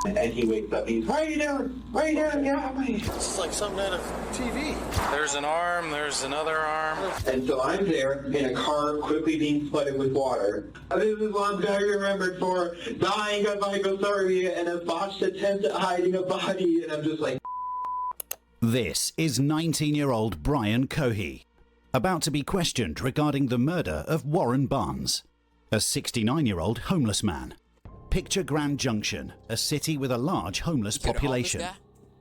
And he wakes up, he's, what are you doing? What are you doing? Get off me. This is like something out of TV. There's an arm, there's another arm. And so I'm there in a car quickly being flooded with water. This is what I'm remembered for, dying of hypothermia and a botched attempt at hiding a body. And I'm just like... This is 19-year-old Brian Cohey, about to be questioned regarding the murder of Warren Barnes, a 69-year-old homeless man. Picture Grand Junction, a city with a large homeless population.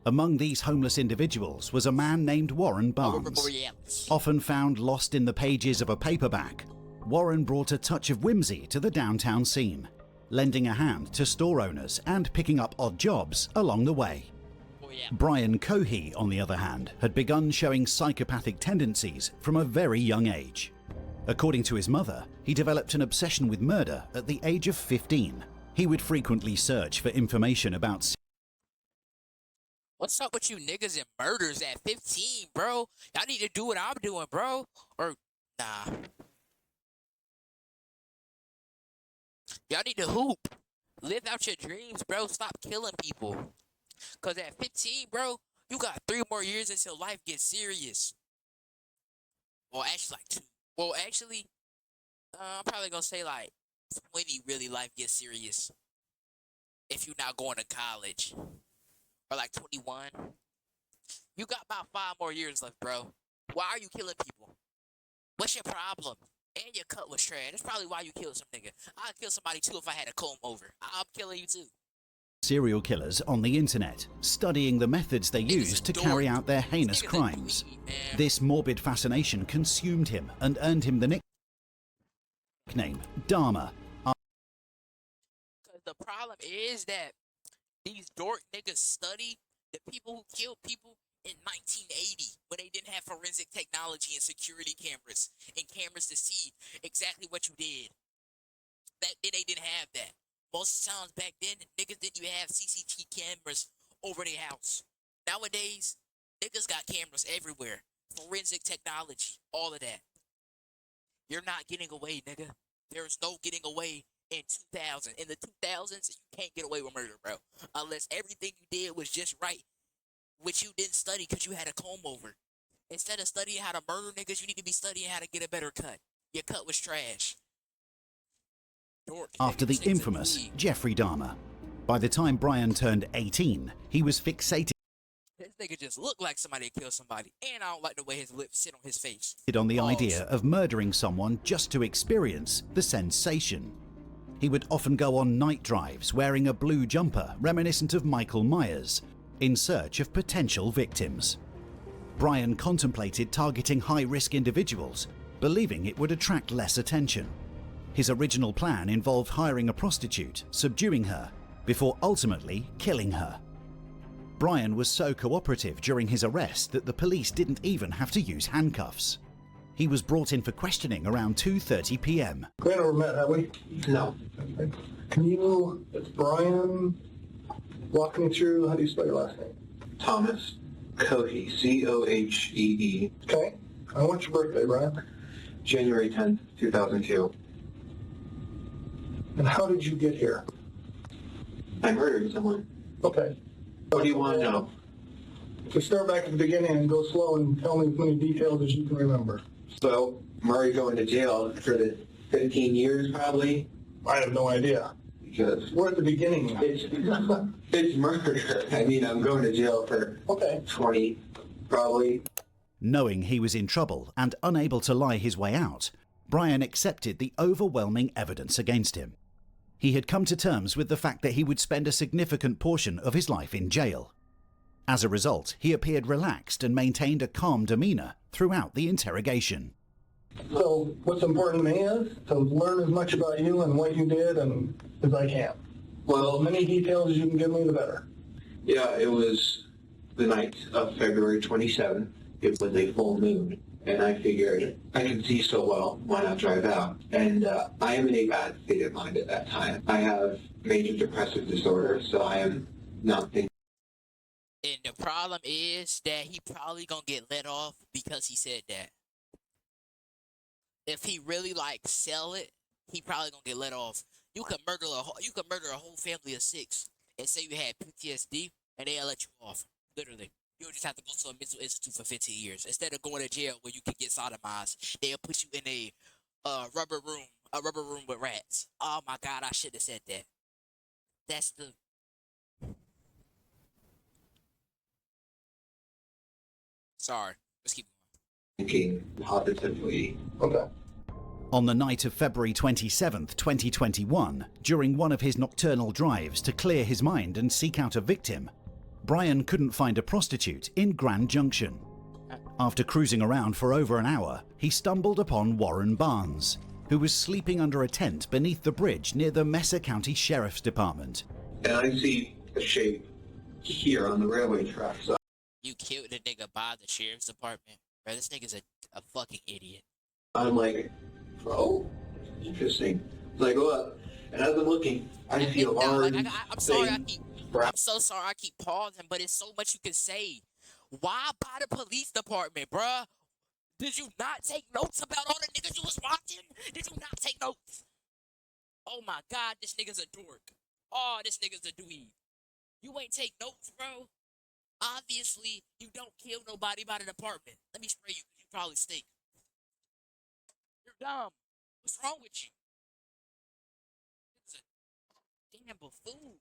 Among these homeless individuals was a man named Warren Barnes. Often found lost in the pages of a paperback, Warren brought a touch of whimsy to the downtown scene, lending a hand to store owners and picking up odd jobs along the way. Brian Cohey, on the other hand, had begun showing psychopathic tendencies from a very young age. According to his mother, he developed an obsession with murder at the age of 15. He would frequently search for information about... What's up with you niggas and murders at 15, bro? Y'all need to do what I'm doing, bro. Or, nah. Y'all need to hoop. Live out your dreams, bro. Stop killing people. Because at 15, bro, you got 3 more years until life gets serious. Well, actually, like 2. Well, actually, I'm probably going to say like 20, really, life gets serious. If you're not going to college. Or like 21. You got about 5 more years left, bro. Why are you killing people? What's your problem? And your cut was trash. That's probably why you killed some nigga. I'd kill somebody too if I had a comb over. I'm killing you too. Serial killers on the internet, studying the methods they used to carry out their heinous crimes. This morbid fascination consumed him and earned him the nickname Dharma. Because the problem is that these dork niggas study the people who killed people in 1980 when they didn't have forensic technology and security cameras and cameras to see exactly what you did. Back then they didn't have that. Most times back then, niggas didn't even have CCTV cameras over their house. Nowadays, niggas got cameras everywhere. Forensic technology, all of that. You're not getting away, nigga. There's no getting away in 2000. In the 2000s, you can't get away with murder, bro. Unless everything you did was just right, which you didn't study because you had a comb over. Instead of studying how to murder niggas, you need to be studying how to get a better cut. Your cut was trash. After the infamous Jeffrey Dahmer. By the time Brian turned 18, he was fixated. This nigga just looked like somebody that killed somebody, and I don't like the way his lips sit on his face. On the idea of murdering someone just to experience the sensation. He would often go on night drives wearing a blue jumper reminiscent of Michael Myers, in search of potential victims. Brian contemplated targeting high-risk individuals, believing it would attract less attention. His original plan involved hiring a prostitute, subduing her, before ultimately killing her. Brian was so cooperative during his arrest that the police didn't even have to use handcuffs. He was brought in for questioning around 2:30 p.m. We never met, have we? No. Can you, Brian, walk me through, how do you spell your last name? Thomas Cohey, C-O-H-E-E. Okay. And what's your birthday, Brian? January 10th, 2002. And how did you get here? I murdered someone. Okay. What do you want to know? So start back at the beginning and go slow and tell me as many details as you can remember. So, Murray going to jail for the 15 years probably? I have no idea. Because We're at the beginning. it's murder. I mean, I'm going to jail for 20 probably. Knowing he was in trouble and unable to lie his way out, Brian accepted the overwhelming evidence against him. He had come to terms with the fact that he would spend a significant portion of his life in jail. As a result, he appeared relaxed and maintained a calm demeanor throughout the interrogation. So what's important to me is to learn as much about you and what you did and as I can. Well, as many details as you can give me, the better. Yeah, it was the night of February 27th. It was a full moon, and I figured I can see so well, why not drive out? And I am in a bad state of mind at that time. I have major depressive disorder, so I am not thinking. And the problem is that he probably gonna get let off because he said that. If he really sell it, he probably gonna get let off. You could murder a whole family of 6 and say you had PTSD, and they'll let you off. Literally. You'll just have to go to a mental institute for 15 years. Instead of going to jail where you can get sodomized, they'll put you in a rubber room with rats. Oh my God, I should have said that. That's the... Sorry. Let's keep going. Thinking positively. Okay. On the night of February 27th, 2021, during one of his nocturnal drives to clear his mind and seek out a victim, Brian couldn't find a prostitute in Grand Junction. After cruising around for over an hour, he stumbled upon Warren Barnes, who was sleeping under a tent beneath the bridge near the Messer County Sheriff's Department. And I see a shape here on the railway tracks. You killed the nigga by the sheriff's department? Bro, this nigga's a fucking idiot. I'm like, oh, interesting. So I go up, and as I'm looking, I see a large I'm sorry, I'm so sorry I keep pausing, but it's so much you can say. Why by the police department, bruh? Did you not take notes about all the niggas you was watching? Did you not take notes? Oh my God, this nigga's a dork. Oh, this nigga's a dweeb. You ain't take notes, bro? Obviously, you don't kill nobody by the department. Let me spray you, you probably stink. You're dumb. What's wrong with you? It's a damn buffoon.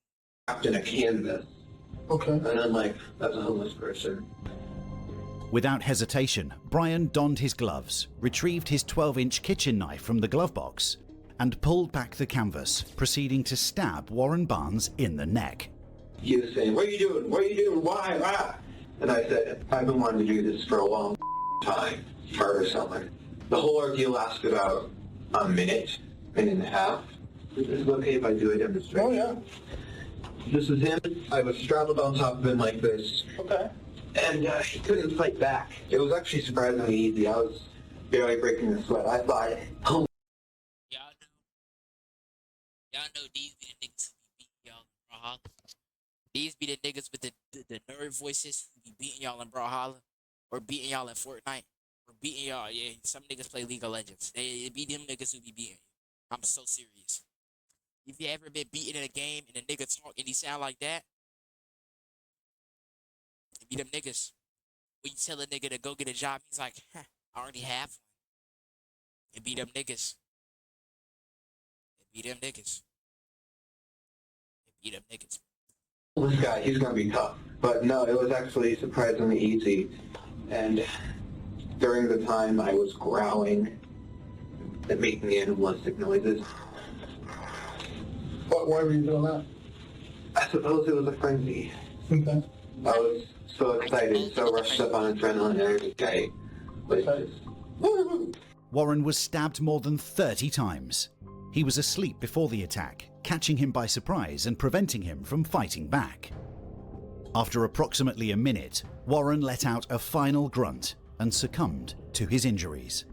wrapped in a canvas. Okay. And I'm like, that's a homeless person. Without hesitation, Brian donned his gloves, retrieved his 12-inch kitchen knife from the glove box, and pulled back the canvas, proceeding to stab Warren Barnes in the neck. He was saying, what are you doing? What are you doing? Why? Ah! And I said, I've been wanting to do this for a long time. Murder someone. The whole ordeal lasted about a minute and a half. Is it okay if I do a demonstration? Oh, yeah. This is him. I was straddled on top of him like this. Okay. And he couldn't fight back. It was actually surprisingly easy. I was barely breaking a sweat. I thought, oh. Y'all know these be the niggas who be beating y'all in Brawlhalla. These be the niggas with the nerd voices who be beating y'all in Brawlhalla, or beating y'all in Fortnite, or beating y'all. Yeah, some niggas play League of Legends. It be them niggas who be beating you. I'm so serious. If you ever been beaten in a game and a nigga talk and he sound like that, it be them niggas. When you tell a nigga to go get a job, he's like, I already have one. It be them niggas. It be them niggas. It be them niggas. This guy, he's going to be tough. But no, it was actually surprisingly easy. And during the time I was growling and making animalistic noises. Why were you doing that? I suppose it was a frenzy. Okay. I was so excited, so rushed up on adrenaline and everything. But just... Warren was stabbed more than 30 times. He was asleep before the attack, catching him by surprise and preventing him from fighting back. After approximately a minute, Warren let out a final grunt and succumbed to his injuries.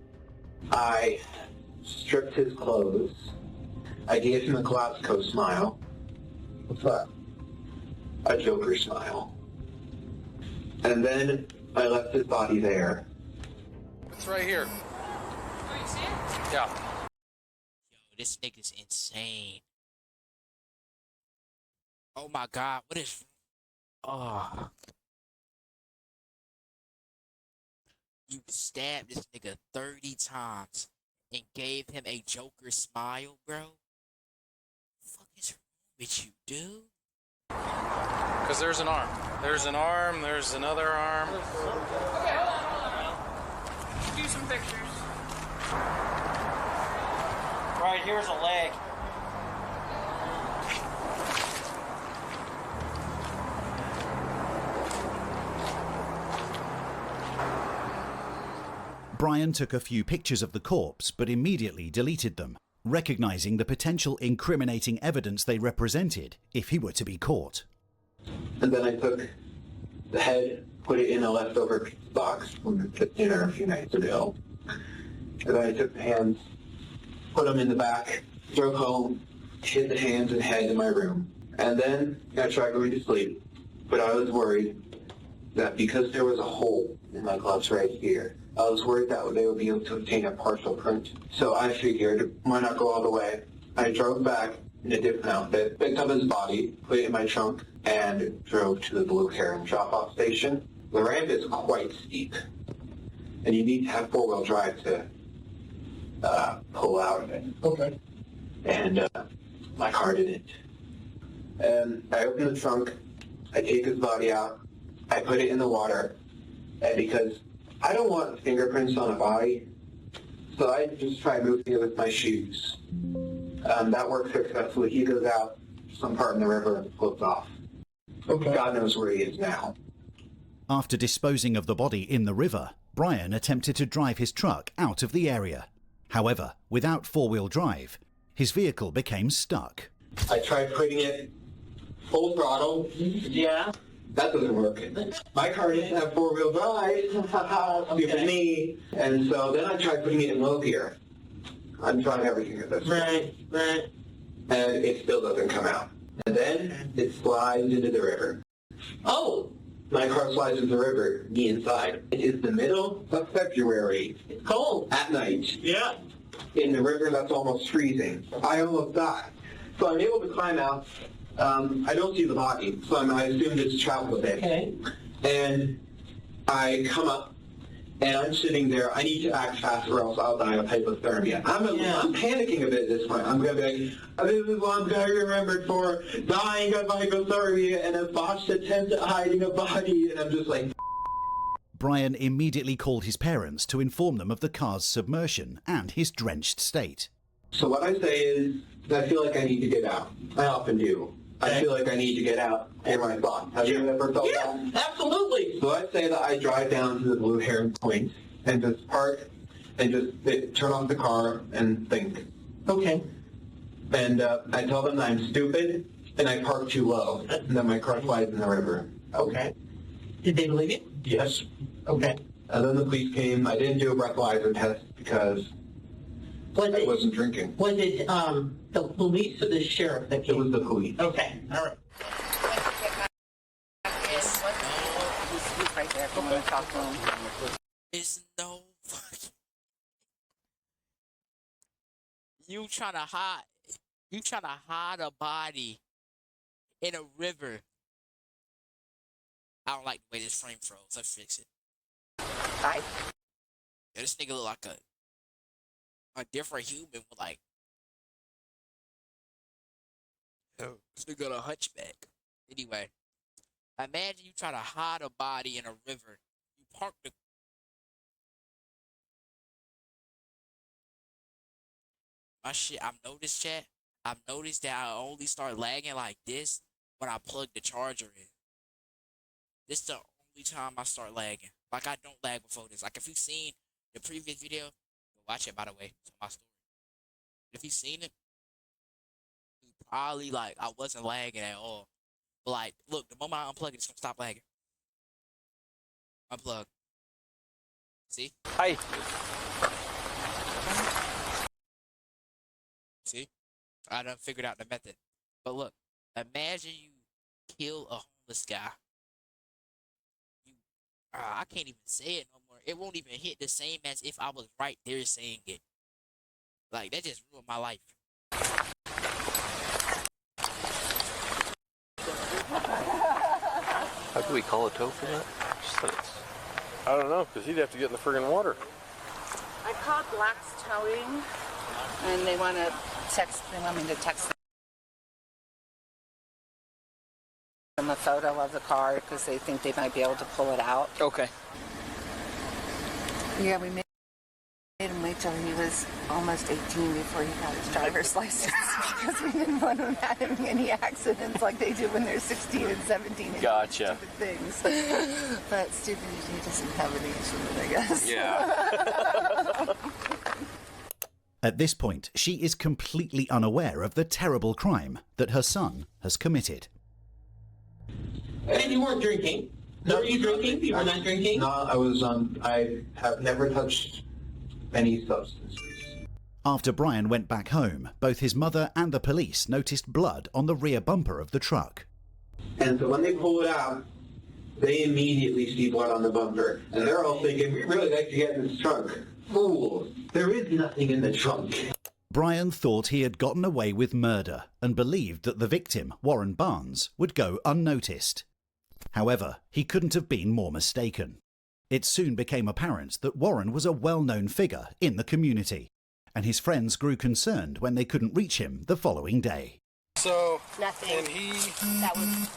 I stripped his clothes. I gave him a Glasgow smile. What's that? A Joker smile. And then I left his body there. It's right here. Oh, you see it? Yeah. Yo, this nigga's insane. Oh my God, what is... Oh. You stabbed this nigga 30 times and gave him a Joker smile, bro? Fuck is wrong with you, dude? Because there's an arm. There's an arm, there's another arm. Okay, hold on. Do some pictures. Right here's a leg. Brian took a few pictures of the corpse but immediately deleted them, recognizing the potential incriminating evidence they represented if he were to be caught. And then I took the head, put it in a leftover pizza box from the dinner a few nights ago. And then I took the hands, put them in the back, drove home, hid the hands and head in my room. And then I tried going to sleep, but I was worried that because there was a hole in my gloves right here, I was worried that they would be able to obtain a partial print. So I figured, why not go all the way? I drove back in a different outfit, picked up his body, put it in my trunk, and drove to the Blue Heron drop-off station. The ramp is quite steep, and you need to have four-wheel drive to pull out of it. Okay. And my car didn't. And I open the trunk, I take his body out, I put it in the water, and because I don't want fingerprints on a body, so I just try moving it with my shoes. That works successfully. He goes out some part in the river and floats off. Okay. God knows where he is now. After disposing of the body in the river, Brian attempted to drive his truck out of the area. However, without four-wheel drive, his vehicle became stuck. I tried putting it full throttle. Yeah. That doesn't work. My car didn't have four-wheel drive. Stupid me. And so then I tried putting it in low gear. I'm trying everything at this point. Right. And it still doesn't come out. And then it slides into the river. Oh, My car slides into the river, me inside. It is the middle of February, it's cold. at night, Yeah. in the river that's almost freezing. I almost died. So I'm able to climb out. I don't see the body, so I assumed it's traveled a bit. Okay. And I come up, and I'm sitting there. I need to act fast or else I'll die of hypothermia. I'm panicking a bit at this point. I'm going to be like, this is what I'm going to be remembered for, dying of hypothermia and a botched attempt at hiding a body. And I'm just like... Brian immediately called his parents to inform them of the car's submersion and his drenched state. So what I say is, I feel like I need to get out. I often do. I feel like I need to get out in my thoughts. Have you ever felt that? Absolutely. So I say that I drive down to the Blue Heron Point and just park and just turn off the car and think. Okay. And I tell them that I'm stupid and I park too low and that my car slides in the river. Okay. Did they believe it? Yes. Okay. And then the police came. I didn't do a breathalyzer test because I wasn't drinking. Was it the police or the sheriff that It came? was the police. Okay. All right. He's right there if you want to talk to him. There's no fucking... You trying to hide a body in a river. I don't like the way this frame froze. Let's fix it. Hi. Yeah, this nigga look like a different human with like... This nigga got a hunchback. Anyway, imagine you try to hide a body in a river. You park the... My shit, I've noticed, chat. I've noticed that I only start lagging like this when I plug the charger in. This is the only time I start lagging. Like, I don't lag before this. Like, if you've seen the previous video, watch it, by the way. It's on my story. If you've seen it, you probably, like, I wasn't lagging at all. But, like, look, the moment I unplug it, it's going to stop lagging. Unplug. See? Hi. See? I done figured out the method. But look, imagine you kill a homeless guy. I can't even say it no more. It won't even hit the same as if I was right there saying it. Like, that just ruined my life. How do we call a tow for that? Just that it's... I don't know, because he'd have to get in the friggin' water. I called Black's Towing, and they want me to text them a photo of the car because they think they might be able to pull it out. Okay. Yeah, we made him wait till he was almost 18 before he got his driver's license because we didn't want him having any accidents like they do when they're 16 and 17 and Gotcha. stupid things. But stupidity doesn't have any issue, I guess. Yeah. At this point, she is completely unaware of the terrible crime that her son has committed. And you weren't drinking. Were you drinking? You were not drinking? No, I was, I have never touched any substances. After Brian went back home, both his mother and the police noticed blood on the rear bumper of the truck. And so when they pull it out, they immediately see blood on the bumper. And they're all thinking, we really like to get in this trunk. Fools, there is nothing in the trunk. Brian thought he had gotten away with murder and believed that the victim, Warren Barnes, would go unnoticed. However, he couldn't have been more mistaken. It soon became apparent that Warren was a well-known figure in the community, and his friends grew concerned when they couldn't reach him the following day. So, Nothing. and he, That was.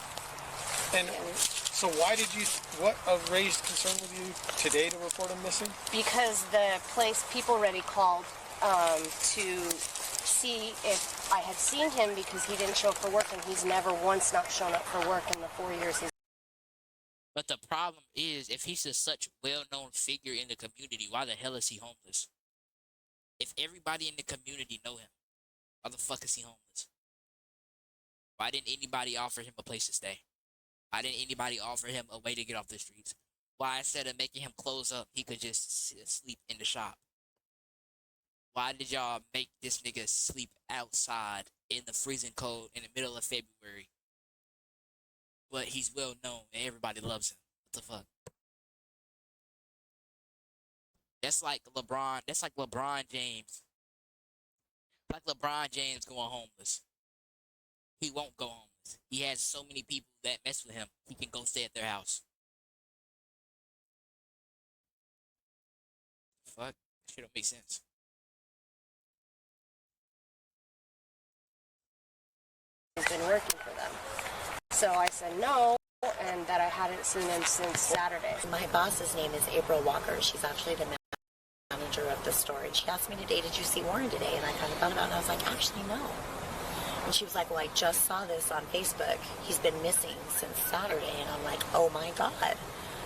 and so why did you, what raised concern with you today to report him missing? Because the place people already called to see if I had seen him because he didn't show up for work, and he's never once not shown up for work in the 4 years he's. But the problem is, if he's a such well-known figure in the community, why the hell is he homeless? If everybody in the community know him, why the fuck is he homeless? Why didn't anybody offer him a place to stay? Why didn't anybody offer him a way to get off the streets? Why, instead of making him close up, he could just sleep in the shop? Why did y'all make this nigga sleep outside in the freezing cold in the middle of February? But he's well known and everybody loves him. What the fuck? That's like LeBron James. Like LeBron James going homeless. He won't go homeless. He has so many people that mess with him, he can go stay at their house. Fuck? Shit don't make sense. He's been working for them. So I said no, and that I hadn't seen him since Saturday. My boss's name is April Walker. She's actually the manager of the store. And she asked me today, did you see Warren today? And I kind of thought about it, and I was like, actually, no. And she was like, well, I just saw this on Facebook. He's been missing since Saturday. And I'm like, oh, my God.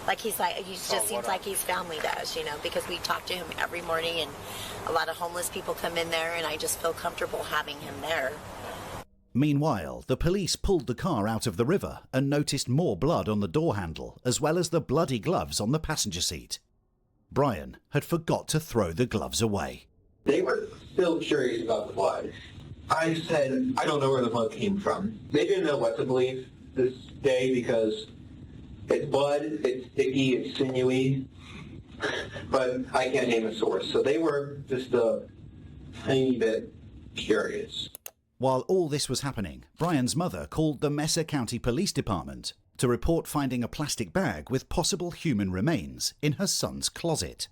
Like, he just seems like he's family to us, you know, because we talk to him every morning, and a lot of homeless people come in there, and I just feel comfortable having him there. Meanwhile, the police pulled the car out of the river and noticed more blood on the door handle, as well as the bloody gloves on the passenger seat. Brian had forgot to throw the gloves away. They were still curious about the blood. I said, I don't know where the blood came from. They didn't know what to believe this day because it's blood, it's sticky, it's sinewy, but I can't name a source. So they were just a tiny bit curious. While all this was happening, Brian's mother called the Messer County Police Department to report finding a plastic bag with possible human remains in her son's closet.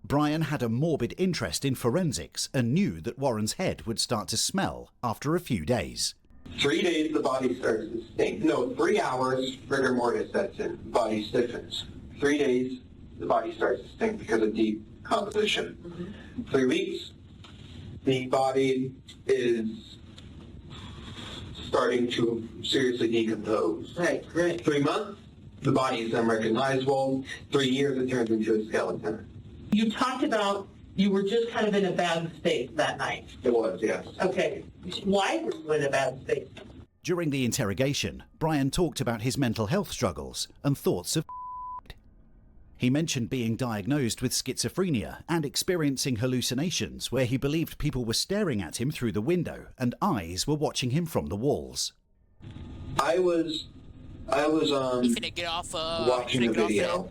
Brian had a morbid interest in forensics and knew that Warren's head would start to smell after a few days. 3 days, the body starts to stink. No, 3 hours, rigor mortis sets in, the body stiffens. 3 days, the body starts to stink because of decomposition. 3 weeks, the body is starting to seriously decompose. Right, great. 3 months, the body is unrecognizable. 3 years, it turns into a skeleton. You talked about you were just kind of in a bad state that night. It was, yes. Okay. Why were you in a bad state? During the interrogation, Brian talked about his mental health struggles and thoughts of He mentioned being diagnosed with schizophrenia and experiencing hallucinations where he believed people were staring at him through the window and eyes were watching him from the walls. I was watching a video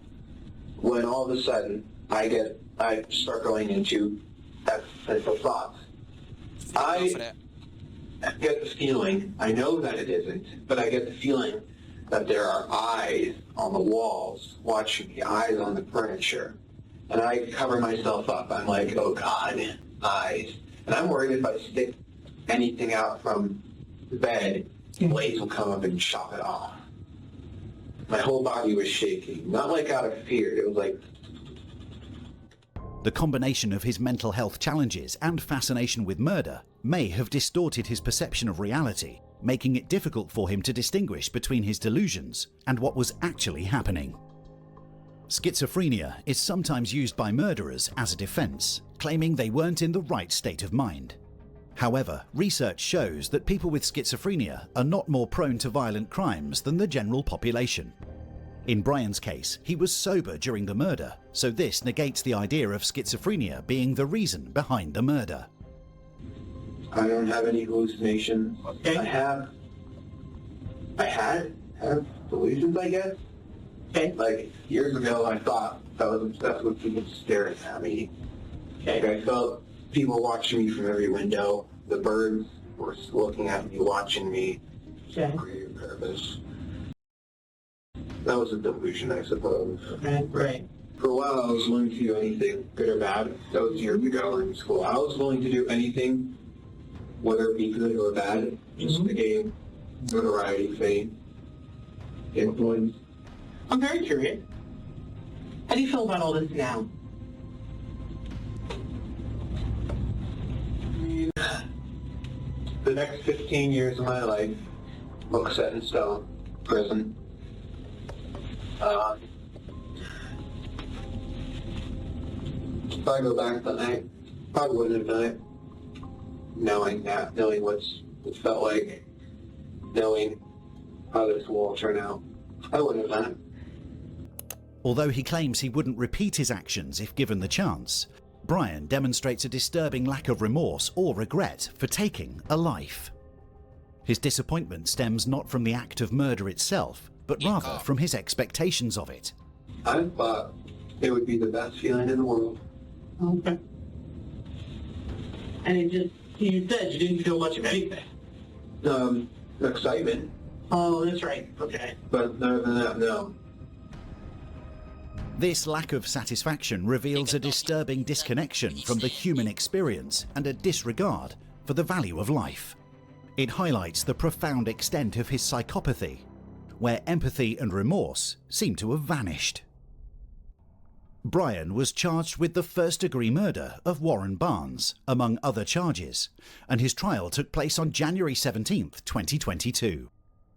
when all of a sudden I start going into that type of thoughts. I get the feeling, I know that it isn't, but I get the feeling that there are eyes on the walls watching me, eyes on the furniture. And I cover myself up. I'm like, oh God, eyes. And I'm worried if I stick anything out from the bed, blades will come up and chop it off. My whole body was shaking, not like out of fear, it was like... The combination of his mental health challenges and fascination with murder may have distorted his perception of reality, making it difficult for him to distinguish between his delusions and what was actually happening. Schizophrenia is sometimes used by murderers as a defense, claiming they weren't in the right state of mind. However, research shows that people with schizophrenia are not more prone to violent crimes than the general population. In Brian's case, he was sober during the murder, so this negates the idea of schizophrenia being the reason behind the murder. I don't have any hallucinations. Okay. I had delusions, I guess. Okay. Like, years ago, I thought that's what people staring at me. Okay. Like, I felt people watching me from every window. The birds were looking at me, watching me for a purpose. That was a delusion, I suppose. Right. For a while, I was willing to do anything, good or bad. That was years ago in school. I was willing to do anything, whether it be good or bad, just to gain notoriety, fame, influence. I'm very curious. How do you feel about all this now? The next 15 years of my life look set in stone. Prison. If I go back tonight, probably wouldn't have done it. Knowing that, knowing what it felt like, knowing how this will all turn out, I wouldn't have done it. Although he claims he wouldn't repeat his actions if given the chance, Brian demonstrates a disturbing lack of remorse or regret for taking a life. His disappointment stems not from the act of murder itself, but rather from his expectations of it. I thought it would be the best feeling in the world. Okay. And you said you didn't feel much of anything. Excitement. Oh, that's right. Okay. But other than that, no. This lack of satisfaction reveals a disturbing disconnection from the human experience and a disregard for the value of life. It highlights the profound extent of his psychopathy, where empathy and remorse seem to have vanished. Brian was charged with the first-degree murder of Warren Barnes, among other charges, and his trial took place on January 17, 2022.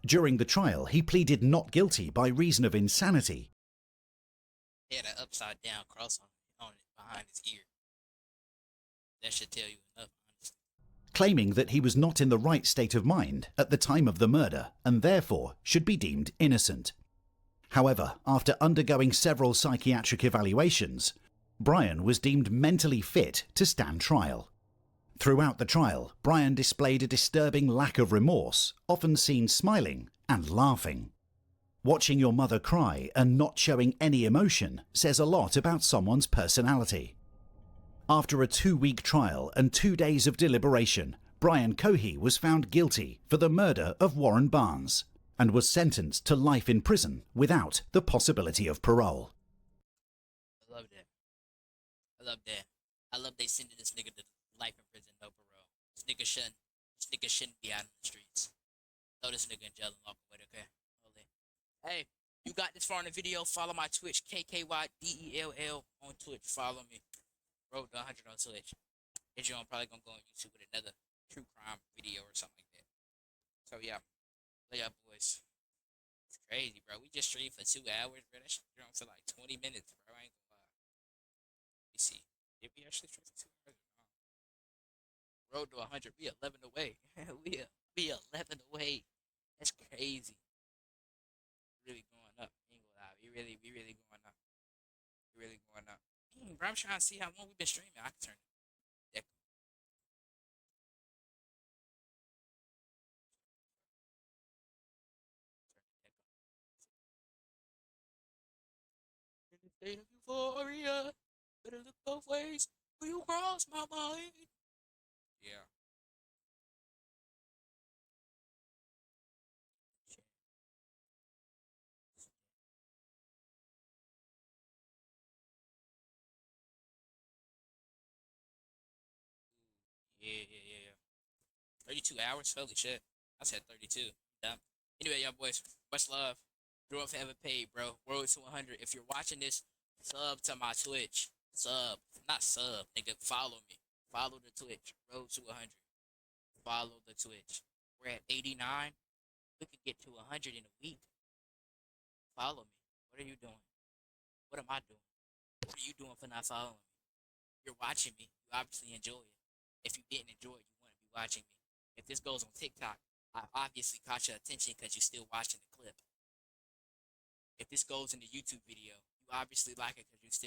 During the trial, he pleaded not guilty by reason of insanity. He had an upside-down cross on it behind his ear. That should tell you enough, honestly. Claiming that he was not in the right state of mind at the time of the murder and therefore should be deemed innocent. However, after undergoing several psychiatric evaluations, Brian was deemed mentally fit to stand trial. Throughout the trial, Brian displayed a disturbing lack of remorse, often seen smiling and laughing. Watching your mother cry and not showing any emotion says a lot about someone's personality. After a 2-week trial and 2 days of deliberation, Brian Cohey was found guilty for the murder of Warren Barnes and was sentenced to life in prison without the possibility of parole. I love that. I love that. I love they sending this nigga to life in prison, no parole. This nigga shouldn't be out in the streets. Throw this nigga in jail and lock away, okay? Hey, you got this far in the video, follow my Twitch, KKydell on Twitch. Follow me. Road to 100 on Twitch. And I'm probably gonna go on YouTube with another true crime video or something like that. So yeah, lay up, boys. It's crazy, bro. We just streamed for 2 hours, bro. That shit been on for like 20 minutes, bro. I ain't gonna lie. Let me see. Did we actually stream for 2 hours? No. Road to 100. We 11 away. we 11 away. That's crazy. Really going up. Ain't gonna lie. We really going up. We really going up. Bro, I'm trying to see how long we've been streaming. I can turn it. In the state of euphoria, better look both ways. Will you cross my mind? Yeah. Yeah. 32 hours? Holy shit. I said 32. Dumb. Anyway, y'all boys, much love. Grow up forever paid, bro. Road to 100. If you're watching this, sub to my Twitch. Sub. Not sub, nigga. Follow me. Follow the Twitch. Road to 100. Follow the Twitch. We're at 89. We could get to 100 in a week. Follow me. What are you doing? What am I doing? What are you doing for not following me? You're watching me. You obviously enjoy it. If you didn't enjoy it, you wouldn't be watching me. If this goes on TikTok, I obviously caught your attention because you're still watching the clip. If this goes in the YouTube video, you obviously like it because you're still